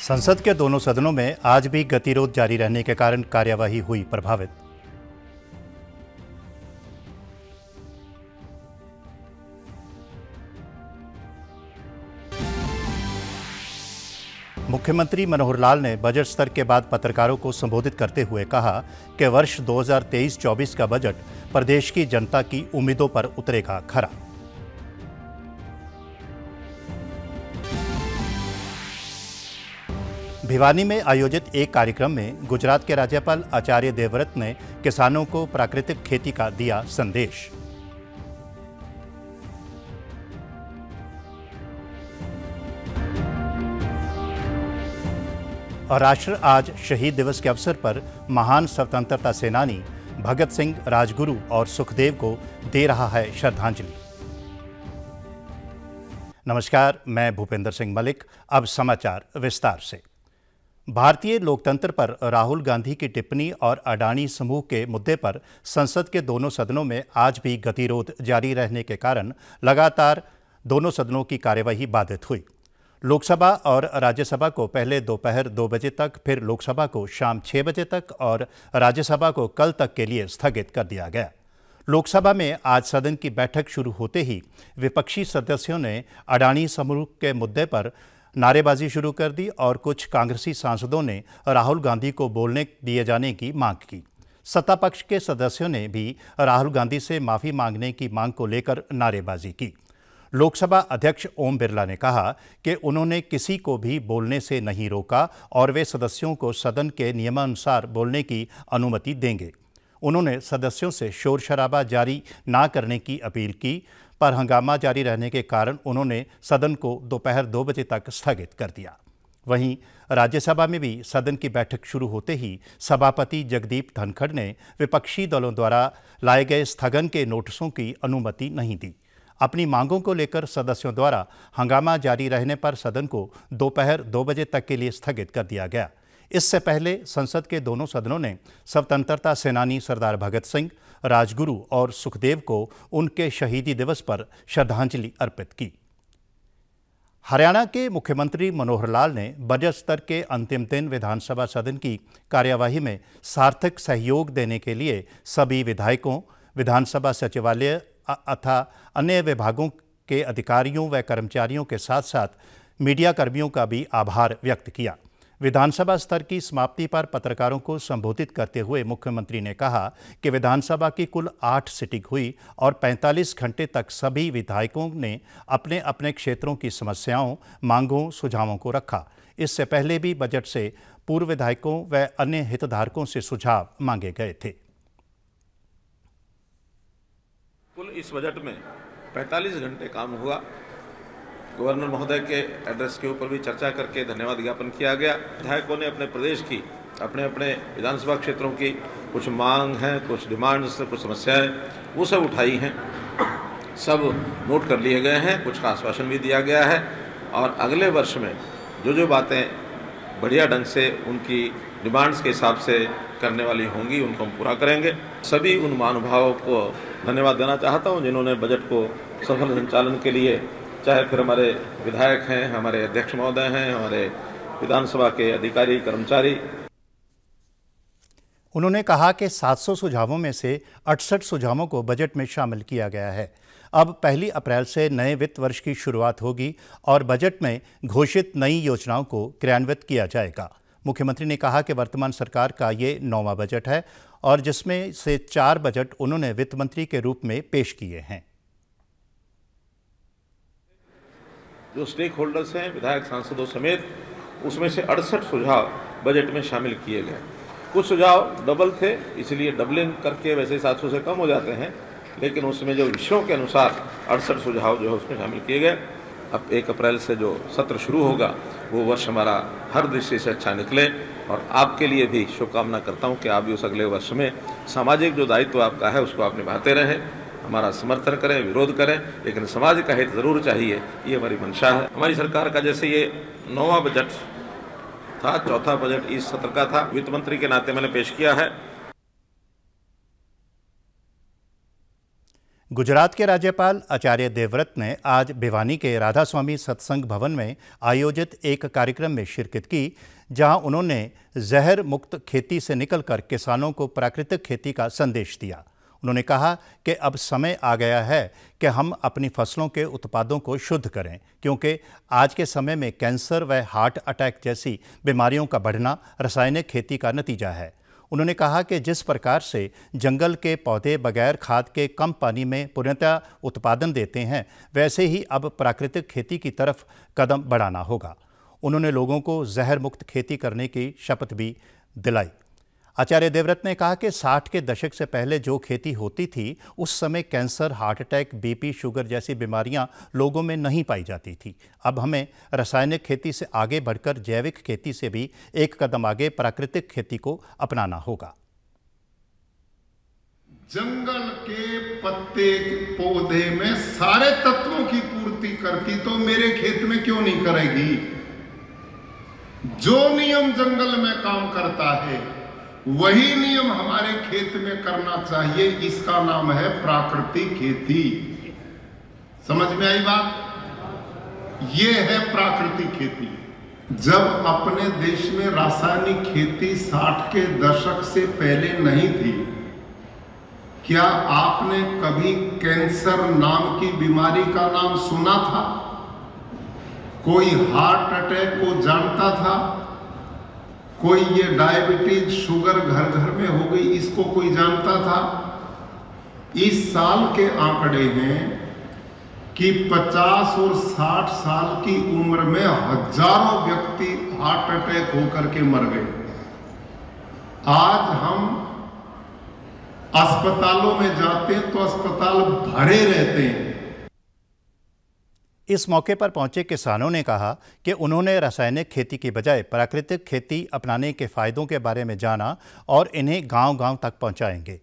संसद के दोनों सदनों में आज भी गतिरोध जारी रहने के कारण कार्यवाही हुई प्रभावित। मुख्यमंत्री मनोहर लाल ने बजट स्तर के बाद पत्रकारों को संबोधित करते हुए कहा कि वर्ष 2023-24 का बजट प्रदेश की जनता की उम्मीदों पर उतरेगा खरा। भिवानी में आयोजित एक कार्यक्रम में गुजरात के राज्यपाल आचार्य देवव्रत ने किसानों को प्राकृतिक खेती का दिया संदेश। और राष्ट्र आज शहीद दिवस के अवसर पर महान स्वतंत्रता सेनानी भगत सिंह, राजगुरु और सुखदेव को दे रहा है श्रद्धांजलि। नमस्कार, मैं भूपेंद्र सिंह मलिक। अब समाचार विस्तार से। भारतीय लोकतंत्र पर राहुल गांधी की टिप्पणी और अडानी समूह के मुद्दे पर संसद के दोनों सदनों में आज भी गतिरोध जारी रहने के कारण लगातार दोनों सदनों की कार्यवाही बाधित हुई। लोकसभा और राज्यसभा को पहले दोपहर 2 बजे तक, फिर लोकसभा को शाम 6 बजे तक और राज्यसभा को कल तक के लिए स्थगित कर दिया गया। लोकसभा में आज सदन की बैठक शुरू होते ही विपक्षी सदस्यों ने अडानी समूह के मुद्दे पर नारेबाजी शुरू कर दी और कुछ कांग्रेसी सांसदों ने राहुल गांधी को बोलने दिए जाने की मांग की। सत्ता पक्ष के सदस्यों ने भी राहुल गांधी से माफ़ी मांगने की मांग को लेकर नारेबाजी की। लोकसभा अध्यक्ष ओम बिरला ने कहा कि उन्होंने किसी को भी बोलने से नहीं रोका और वे सदस्यों को सदन के नियमानुसार बोलने की अनुमति देंगे। उन्होंने सदस्यों से शोर शराबा जारी ना करने की अपील की, पर हंगामा जारी रहने के कारण उन्होंने सदन को दोपहर 2 बजे तक स्थगित कर दिया। वहीं राज्यसभा में भी सदन की बैठक शुरू होते ही सभापति जगदीप धनखड़ ने विपक्षी दलों द्वारा लाए गए स्थगन के नोटिसों की अनुमति नहीं दी। अपनी मांगों को लेकर सदस्यों द्वारा हंगामा जारी रहने पर सदन को दोपहर 2 बजे तक के लिए स्थगित कर दिया गया। इससे पहले संसद के दोनों सदनों ने स्वतंत्रता सेनानी सरदार भगत सिंह, राजगुरु और सुखदेव को उनके शहीदी दिवस पर श्रद्धांजलि अर्पित की। हरियाणा के मुख्यमंत्री मनोहर लाल ने बजट स्तर के अंतिम दिन विधानसभा सदन की कार्यवाही में सार्थक सहयोग देने के लिए सभी विधायकों, विधानसभा सचिवालय तथा अन्य विभागों के अधिकारियों व कर्मचारियों के साथ साथ मीडिया कर्मियों का भी आभार व्यक्त किया। विधानसभा स्तर की समाप्ति पर पत्रकारों को संबोधित करते हुए मुख्यमंत्री ने कहा कि विधानसभा की कुल 8 सिटिंग हुई और 45 घंटे तक सभी विधायकों ने अपने अपने क्षेत्रों की समस्याओं, मांगों, सुझावों को रखा। इससे पहले भी बजट से पूर्व विधायकों व अन्य हितधारकों से सुझाव मांगे गए थे। कुल इस बजट में 45 घंटे काम हुआ। गवर्नर महोदय के एड्रेस के ऊपर भी चर्चा करके धन्यवाद ज्ञापन किया गया। विधायकों ने अपने प्रदेश की, अपने अपने विधानसभा क्षेत्रों की कुछ मांग हैं, कुछ डिमांड्स, कुछ समस्याएं, वो सब उठाई हैं, सब नोट कर लिए गए हैं। कुछ का आश्वासन भी दिया गया है और अगले वर्ष में जो जो बातें बढ़िया ढंग से उनकी डिमांड्स के हिसाब से करने वाली होंगी उनको हम पूरा करेंगे। सभी उन महानुभावों को धन्यवाद देना चाहता हूँ जिन्होंने बजट को सफल संचालन के लिए, चाहे फिर हमारे विधायक हैं, हमारे अध्यक्ष महोदय हैं, हमारे विधानसभा के अधिकारी, कर्मचारी। उन्होंने कहा कि 700 सुझावों में से 68 सुझावों को बजट में शामिल किया गया है। अब 1 अप्रैल से नए वित्त वर्ष की शुरुआत होगी और बजट में घोषित नई योजनाओं को क्रियान्वित किया जाएगा। मुख्यमंत्री ने कहा कि वर्तमान सरकार का ये 9वां बजट है और जिसमें से 4 बजट उन्होंने वित्त मंत्री के रूप में पेश किए हैं। जो स्टेक होल्डर्स हैं, विधायक सांसदों समेत, उसमें से 68 सुझाव बजट में शामिल किए गए। कुछ सुझाव डबल थे, इसलिए डबलिंग करके वैसे 700 से कम हो जाते हैं, लेकिन उसमें जो विषयों के अनुसार 68 सुझाव जो है उसमें शामिल किए गए। अब 1 अप्रैल से जो सत्र शुरू होगा वो वर्ष हमारा हर दृष्टि से अच्छा निकले और आपके लिए भी शुभकामना करता हूँ कि आप भी उस अगले वर्ष में सामाजिक जो दायित्व आपका है उसको आप निभाते रहें, हमारा समर्थन करें, विरोध करें, लेकिन समाज का हित जरूर चाहिए, ये हमारी मंशा है। हमारी सरकार का जैसे ये 9वां बजट था, चौथा बजट इस सत्र का था, वित्त मंत्री के नाते मैंने पेश किया है। गुजरात के राज्यपाल आचार्य देवव्रत ने आज भिवानी के राधा स्वामी सत्संग भवन में आयोजित एक कार्यक्रम में शिरकत की, जहां उन्होंने जहर मुक्त खेती से निकलकर किसानों को प्राकृतिक खेती का संदेश दिया। उन्होंने कहा कि अब समय आ गया है कि हम अपनी फसलों के उत्पादों को शुद्ध करें, क्योंकि आज के समय में कैंसर व हार्ट अटैक जैसी बीमारियों का बढ़ना रासायनिक खेती का नतीजा है। उन्होंने कहा कि जिस प्रकार से जंगल के पौधे बगैर खाद के कम पानी में पूर्णतः उत्पादन देते हैं, वैसे ही अब प्राकृतिक खेती की तरफ कदम बढ़ाना होगा। उन्होंने लोगों को जहर मुक्त खेती करने की शपथ भी दिलाई। आचार्य देवव्रत ने कहा कि 60 के दशक से पहले जो खेती होती थी, उस समय cancer, heart attack, BP, sugar जैसी बीमारियां लोगों में नहीं पाई जाती थी। अब हमें रासायनिक खेती से आगे बढ़कर जैविक खेती से भी एक कदम आगे प्राकृतिक खेती को अपनाना होगा। जंगल के पत्ते पौधे में सारे तत्वों की पूर्ति करती तो मेरे खेत में क्यों नहीं करेगी? जो नियम जंगल में काम करता है वही नियम हमारे खेत में करना चाहिए। इसका नाम है प्राकृतिक खेती। समझ में आई बात? ये है प्राकृतिक खेती। जब अपने देश में रासायनिक खेती 60 के दशक से पहले नहीं थी, क्या आपने कभी कैंसर नाम की बीमारी का नाम सुना था? कोई हार्ट अटैक को जानता था? कोई ये डायबिटीज, शुगर घर घर में हो गई, इसको कोई जानता था? इस साल के आंकड़े हैं कि 50 और 60 साल की उम्र में हजारों व्यक्ति हार्ट अटैक होकर के मर गए। आज हम अस्पतालों में जाते हैं तो अस्पताल भरे रहते हैं। इस मौके पर पहुंचे किसानों ने कहा कि उन्होंने रासायनिक खेती की बजाय प्राकृतिक खेती अपनाने के फायदों के बारे में जाना और इन्हें गांव-गांव तक पहुंचाएंगे।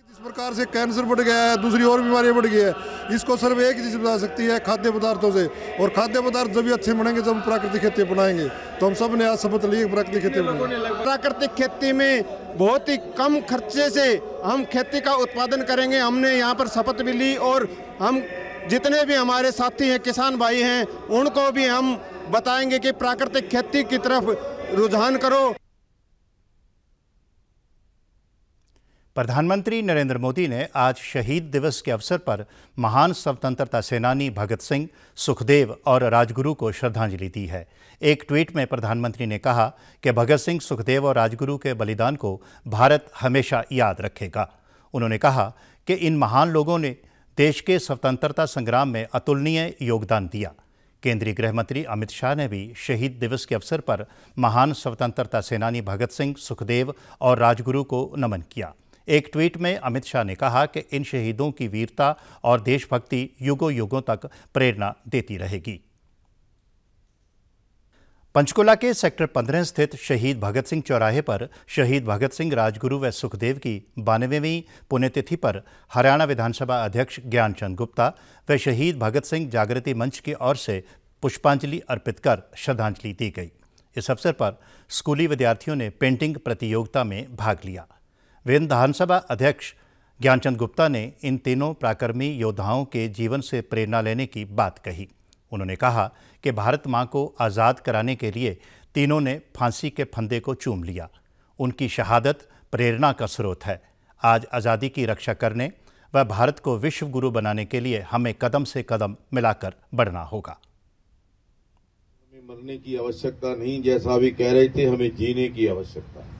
जिस प्रकार से कैंसर बढ़ गया है, दूसरी और बीमारियां बढ़ गई है, इसको सिर्फ एक ही चीज बता सकती है, खाद्य पदार्थों से। और खाद्य पदार्थ जब भी अच्छे बनेंगे जब हम प्राकृतिक खेती अपनाएंगे। तो हम सब ने आज शपथ ली प्राकृतिक खेती अपनाएंगे। प्राकृतिक खेती में बहुत ही कम खर्चे से हम खेती का उत्पादन करेंगे। हमने यहाँ पर शपथ भी ली और हम जितने भी हमारे साथी हैं, किसान भाई हैं, उनको भी हम बताएंगे कि प्राकृतिक खेती की तरफ रुझान करो। प्रधानमंत्री नरेंद्र मोदी ने आज शहीद दिवस के अवसर पर महान स्वतंत्रता सेनानी भगत सिंह, सुखदेव और राजगुरु को श्रद्धांजलि दी है। एक ट्वीट में प्रधानमंत्री ने कहा कि भगत सिंह, सुखदेव और राजगुरु के बलिदान को भारत हमेशा याद रखेगा। उन्होंने कहा कि इन महान लोगों ने देश के स्वतंत्रता संग्राम में अतुलनीय योगदान दिया। केंद्रीय गृह मंत्री अमित शाह ने भी शहीद दिवस के अवसर पर महान स्वतंत्रता सेनानी भगत सिंह, सुखदेव और राजगुरु को नमन किया। एक ट्वीट में अमित शाह ने कहा कि इन शहीदों की वीरता और देशभक्ति युगों युगों तक प्रेरणा देती रहेगी। पंचकुला के सेक्टर 15 स्थित शहीद भगत सिंह चौराहे पर शहीद भगत सिंह, राजगुरु व सुखदेव की 92वीं पुण्यतिथि पर हरियाणा विधानसभा अध्यक्ष ज्ञानचंद गुप्ता व शहीद भगत सिंह जागृति मंच की ओर से पुष्पांजलि अर्पित कर श्रद्धांजलि दी गई। इस अवसर पर स्कूली विद्यार्थियों ने पेंटिंग प्रतियोगिता में भाग लिया। विधानसभा अध्यक्ष ज्ञानचंद गुप्ता ने इन तीनों पराक्रमी योद्धाओं के जीवन से प्रेरणा लेने की बात कही। उन्होंने कहा कि भारत मां को आज़ाद कराने के लिए तीनों ने फांसी के फंदे को चूम लिया। उनकी शहादत प्रेरणा का स्रोत है। आज आज़ादी की रक्षा करने व भारत को विश्व गुरु बनाने के लिए हमें कदम से कदम मिलाकर बढ़ना होगा। हमें मरने की आवश्यकता नहीं, जैसा अभी कह रहे थे, हमें जीने की आवश्यकता है।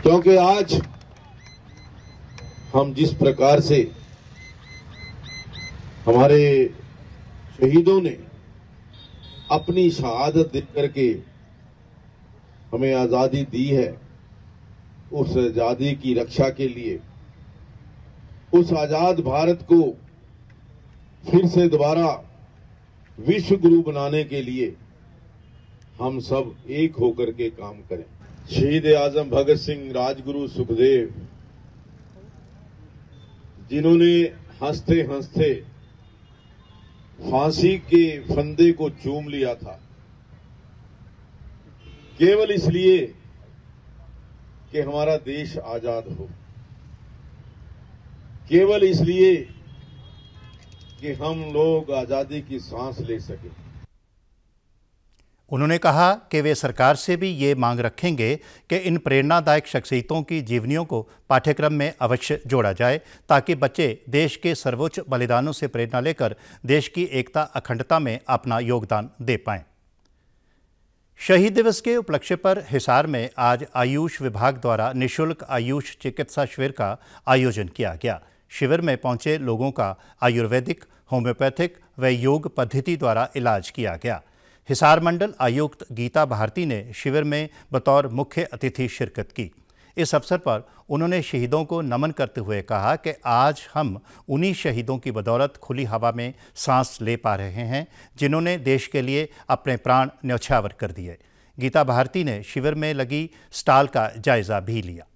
क्योंकि आज हम जिस प्रकार से हमारे शहीदों ने अपनी शहादत देकर के हमें आजादी दी है, उस आजादी की रक्षा के लिए, उस आजाद भारत को फिर से दोबारा विश्व गुरु बनाने के लिए हम सब एक होकर के काम करें। शहीद आजम भगत सिंह, राजगुरु सुखदेव, जिन्होंने हंसते हंसते फांसी के फंदे को चूम लिया था, केवल इसलिए कि हमारा देश आजाद हो। केवल इसलिए कि हम लोग आजादी की सांस ले सके। उन्होंने कहा कि वे सरकार से भी ये मांग रखेंगे कि इन प्रेरणादायक शख्सियतों की जीवनियों को पाठ्यक्रम में अवश्य जोड़ा जाए, ताकि बच्चे देश के सर्वोच्च बलिदानों से प्रेरणा लेकर देश की एकता अखंडता में अपना योगदान दे पाएं। शहीद दिवस के उपलक्ष्य पर हिसार में आज आयुष विभाग द्वारा निःशुल्क आयुष चिकित्सा शिविर का आयोजन किया गया। शिविर में पहुंचे लोगों का आयुर्वेदिक, होम्योपैथिक व योग पद्धति द्वारा इलाज किया गया। हिसार मंडल आयुक्त गीता भारती ने शिविर में बतौर मुख्य अतिथि शिरकत की। इस अवसर पर उन्होंने शहीदों को नमन करते हुए कहा कि आज हम उन्हीं शहीदों की बदौलत खुली हवा में सांस ले पा रहे हैं जिन्होंने देश के लिए अपने प्राण न्यौछावर कर दिए। गीता भारती ने शिविर में लगी स्टॉल का जायजा भी लिया।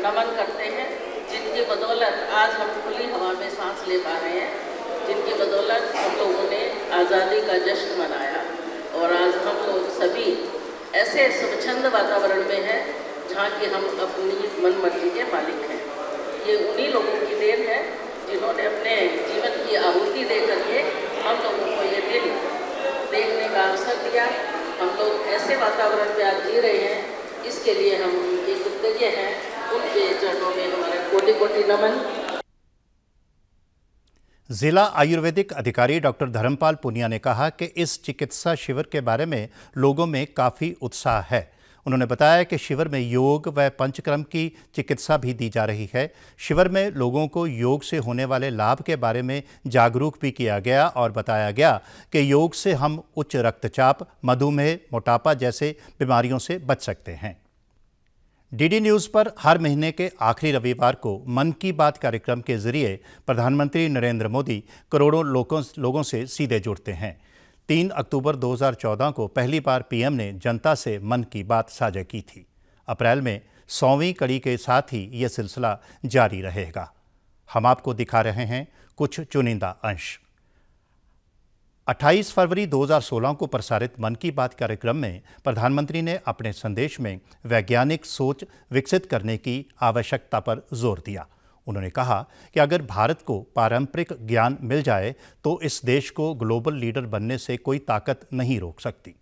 नमन करते हैं जिनकी बदौलत आज हम खुली हवा में सांस ले पा रहे हैं, जिनकी बदौलत हम लोगों ने आज़ादी का जश्न मनाया और आज हम लोग सभी ऐसे स्वच्छंद वातावरण में हैं जहाँ कि हम अपनी मन मर्जी के मालिक हैं। ये उन्हीं लोगों की देन है जिन्होंने अपने जीवन की आहुति दे करके हम लोगों को ये दिन देखने का अवसर दिया। हम लोग ऐसे वातावरण में आज जी रहे हैं, इसके लिए हम उनके कृतज्ञ हैं। उनके चरणों में हमारे कोटि कोटि नमन। जिला आयुर्वेदिक अधिकारी डॉक्टर धर्मपाल पुनिया ने कहा कि इस चिकित्सा शिविर के बारे में लोगों में काफ़ी उत्साह है। उन्होंने बताया कि शिविर में योग व पंचकर्म की चिकित्सा भी दी जा रही है। शिविर में लोगों को योग से होने वाले लाभ के बारे में जागरूक भी किया गया और बताया गया कि योग से हम उच्च रक्तचाप, मधुमेह, मोटापा जैसे बीमारियों से बच सकते हैं। डीडी न्यूज़ पर हर महीने के आखिरी रविवार को मन की बात कार्यक्रम के जरिए प्रधानमंत्री नरेंद्र मोदी करोड़ों लोगों से सीधे जुड़ते हैं। 3 अक्टूबर 2014 को पहली बार पीएम ने जनता से मन की बात साझा की थी। अप्रैल में 100वीं कड़ी के साथ ही ये सिलसिला जारी रहेगा। हम आपको दिखा रहे हैं कुछ चुनिंदा अंश। 28 फरवरी 2016 को प्रसारित मन की बात कार्यक्रम में प्रधानमंत्री ने अपने संदेश में वैज्ञानिक सोच विकसित करने की आवश्यकता पर जोर दिया। उन्होंने कहा कि अगर भारत को पारंपरिक ज्ञान मिल जाए तो इस देश को ग्लोबल लीडर बनने से कोई ताकत नहीं रोक सकती।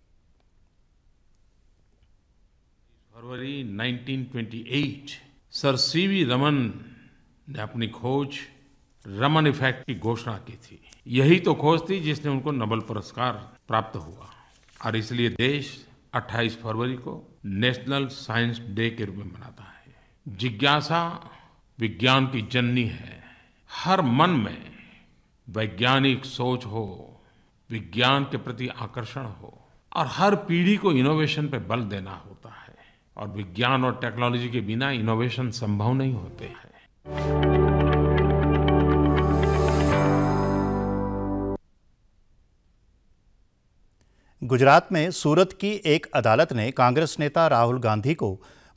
फरवरी 1928 सर सीवी रमन ने अपनी खोज रमन इफेक्ट की घोषणा की थी। यही तो खोज थी जिसने उनको नोबेल पुरस्कार प्राप्त हुआ और इसलिए देश 28 फरवरी को नेशनल साइंस डे के रूप में मनाता है। जिज्ञासा विज्ञान की जननी है। हर मन में वैज्ञानिक सोच हो, विज्ञान के प्रति आकर्षण हो और हर पीढ़ी को इनोवेशन पे बल देना होता है और विज्ञान और टेक्नोलॉजी के बिना इनोवेशन संभव नहीं होते हैं। गुजरात में सूरत की एक अदालत ने कांग्रेस नेता राहुल गांधी को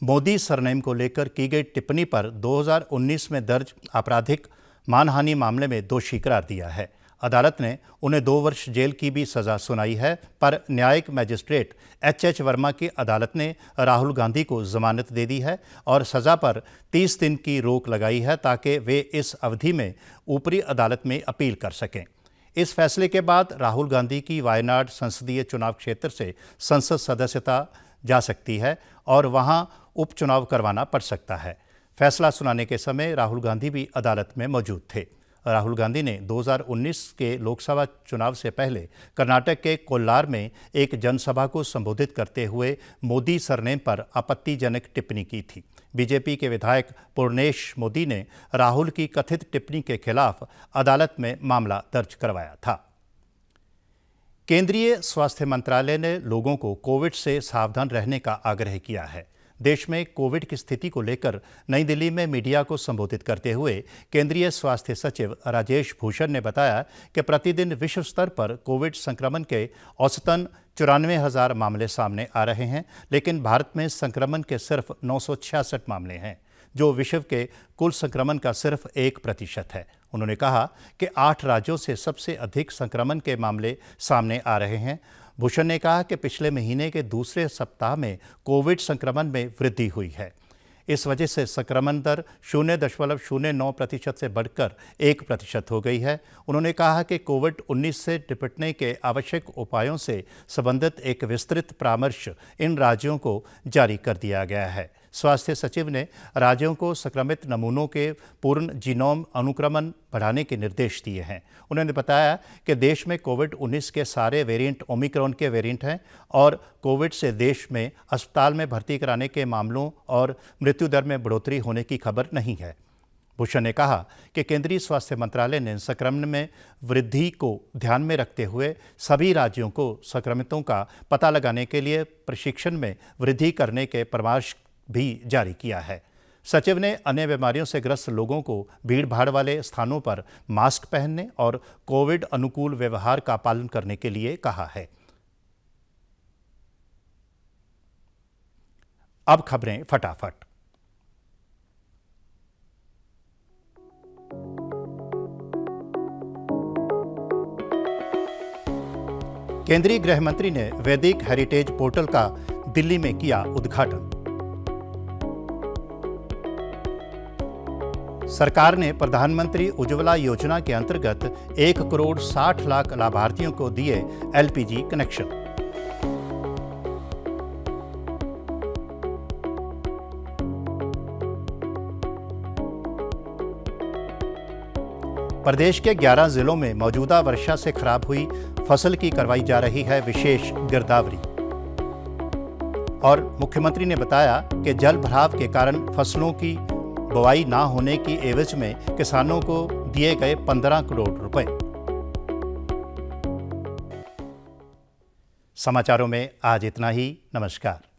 मोदी सरनेम को लेकर की गई टिप्पणी पर 2019 में दर्ज आपराधिक मानहानि मामले में दोषी करार दिया है। अदालत ने उन्हें 2 वर्ष जेल की भी सज़ा सुनाई है, पर न्यायिक मैजिस्ट्रेट एच वर्मा की अदालत ने राहुल गांधी को जमानत दे दी है और सज़ा पर 30 दिन की रोक लगाई है ताकि वे इस अवधि में ऊपरी अदालत में अपील कर सकें। इस फैसले के बाद राहुल गांधी की वायनाड संसदीय चुनाव क्षेत्र से संसद सदस्यता जा सकती है और वहां उपचुनाव करवाना पड़ सकता है। फैसला सुनाने के समय राहुल गांधी भी अदालत में मौजूद थे। राहुल गांधी ने 2019 के लोकसभा चुनाव से पहले कर्नाटक के कोल्लार में एक जनसभा को संबोधित करते हुए मोदी सरनेम पर आपत्तिजनक टिप्पणी की थी। बीजेपी के विधायक पूर्णेश मोदी ने राहुल की कथित टिप्पणी के खिलाफ अदालत में मामला दर्ज करवाया था। केंद्रीय स्वास्थ्य मंत्रालय ने लोगों को कोविड से सावधान रहने का आग्रह किया है। देश में कोविड की स्थिति को लेकर नई दिल्ली में मीडिया को संबोधित करते हुए केंद्रीय स्वास्थ्य सचिव राजेश भूषण ने बताया कि प्रतिदिन विश्व स्तर पर कोविड संक्रमण के औसतन 94,000 मामले सामने आ रहे हैं, लेकिन भारत में संक्रमण के सिर्फ 966 मामले हैं, जो विश्व के कुल संक्रमण का सिर्फ 1% है। उन्होंने कहा कि 8 राज्यों से सबसे अधिक संक्रमण के मामले सामने आ रहे हैं। भूषण ने कहा कि पिछले महीने के दूसरे सप्ताह में कोविड संक्रमण में वृद्धि हुई है। इस वजह से संक्रमण दर 0.09% से बढ़कर 1% हो गई है। उन्होंने कहा कि कोविड-19 से निपटने के आवश्यक उपायों से संबंधित एक विस्तृत परामर्श इन राज्यों को जारी कर दिया गया है। स्वास्थ्य सचिव ने राज्यों को संक्रमित नमूनों के पूर्ण जीनोम अनुक्रमण बढ़ाने के निर्देश दिए हैं। उन्होंने बताया कि देश में कोविड-19 के सारे वेरिएंट ओमिक्रॉन के वेरिएंट हैं और कोविड से देश में अस्पताल में भर्ती कराने के मामलों और मृत्यु दर में बढ़ोतरी होने की खबर नहीं है। भूषण ने कहा कि केंद्रीय स्वास्थ्य मंत्रालय ने संक्रमण में वृद्धि को ध्यान में रखते हुए सभी राज्यों को संक्रमितों का पता लगाने के लिए प्रशिक्षण में वृद्धि करने के परामर्श भी जारी किया है। सचिव ने अन्य बीमारियों से ग्रस्त लोगों को भीड़ भाड़ वाले स्थानों पर मास्क पहनने और कोविड अनुकूल व्यवहार का पालन करने के लिए कहा है। अब खबरें फटाफट। केंद्रीय गृह मंत्री ने वैदिक हेरिटेज पोर्टल का दिल्ली में किया उद्घाटन। सरकार ने प्रधानमंत्री उज्ज्वला योजना के अंतर्गत 1,60 करोड़ लाभार्थियों को दिए एलपीजी कनेक्शन। प्रदेश के 11 जिलों में मौजूदा वर्षा से खराब हुई फसल की करवाई जा रही है विशेष गिरदावरी। और मुख्यमंत्री ने बताया कि जल भराव के कारण फसलों की बुआई ना होने की एवज में किसानों को दिए गए 15 करोड़ रुपए। समाचारों में आज इतना ही। नमस्कार।